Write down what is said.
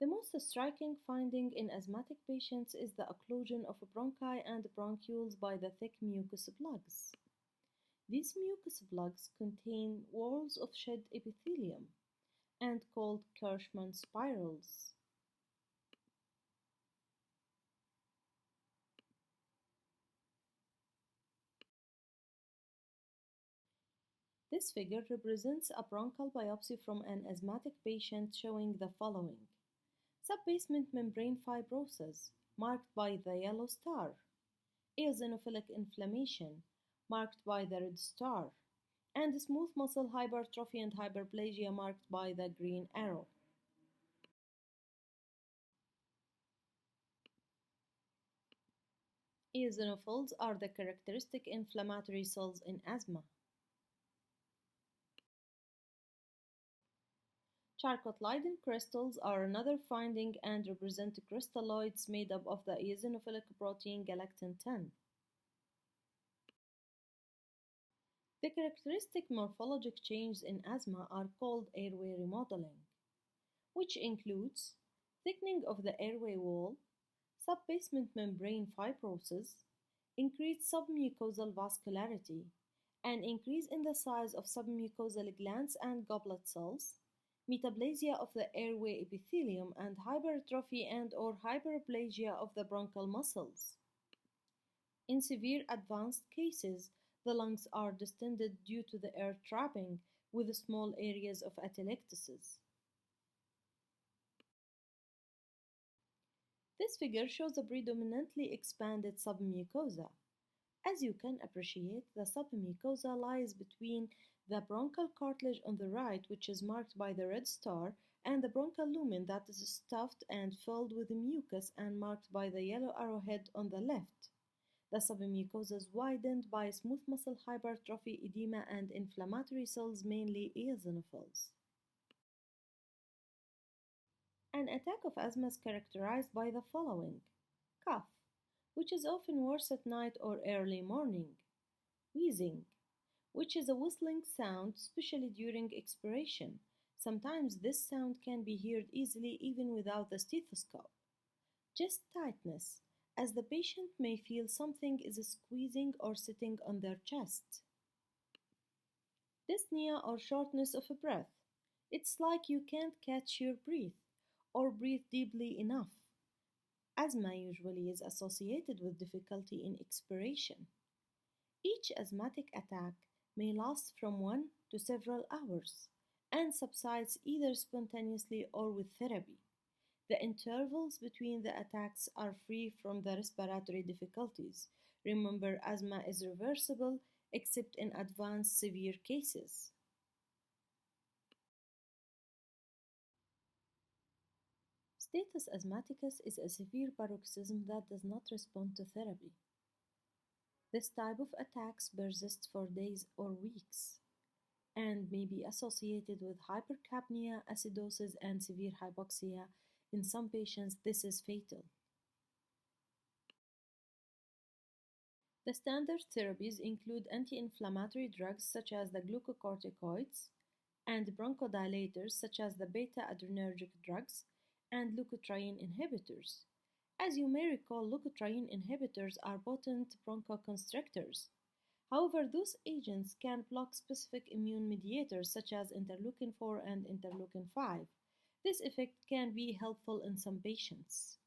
The most striking finding in asthmatic patients is the occlusion of bronchi and bronchioles by the thick mucus plugs. These mucus plugs contain walls of shed epithelium and called Kirschmann spirals. This figure represents a bronchial biopsy from an asthmatic patient showing the following. Subbasement membrane fibrosis, marked by the yellow star. Eosinophilic inflammation, marked by the red star. And smooth muscle hypertrophy and hyperplasia, marked by the green arrow. Eosinophils are the characteristic inflammatory cells in asthma. Charcot-Leyden crystals are another finding and represent crystalloids made up of the eosinophilic protein galactin-10. The characteristic morphologic changes in asthma are called airway remodeling, which includes thickening of the airway wall, subbasement membrane fibrosis, increased submucosal vascularity, an increase in the size of submucosal glands and goblet cells, metaplasia of the airway epithelium, and hypertrophy and/or hyperplasia of the bronchial muscles. In severe advanced cases, the lungs are distended due to the air trapping with small areas of atelectasis. This figure shows a predominantly expanded submucosa. As you can appreciate, the submucosa lies between the bronchial cartilage on the right, which is marked by the red star, and the bronchial lumen that is stuffed and filled with mucus and marked by the yellow arrowhead on the left. The submucosa is widened by smooth muscle hypertrophy, edema, and inflammatory cells, mainly eosinophils. An attack of asthma is characterized by the following: cough, which is often worse at night or early morning; wheezing, which is a whistling sound, especially during expiration. Sometimes this sound can be heard easily even without the stethoscope; chest tightness, as the patient may feel something is squeezing or sitting on their chest; dyspnea or shortness of breath. It's like you can't catch your breath or breathe deeply enough. Asthma usually is associated with difficulty in expiration. Each asthmatic attack may last from 1 to several hours and subsides either spontaneously or with therapy. The intervals between the attacks are free from the respiratory difficulties. Remember, asthma is reversible except in advanced severe cases. Status asthmaticus is a severe paroxysm that does not respond to therapy. This type of attacks persists for days or weeks and may be associated with hypercapnia, acidosis, and severe hypoxia. In some patients, this is fatal. The standard therapies include anti-inflammatory drugs such as the glucocorticoids and bronchodilators such as the beta-adrenergic drugs and leukotriene inhibitors. As you may recall, leukotriene inhibitors are potent bronchoconstrictors. However, those agents can block specific immune mediators such as interleukin 4 and interleukin 5. This effect can be helpful in some patients.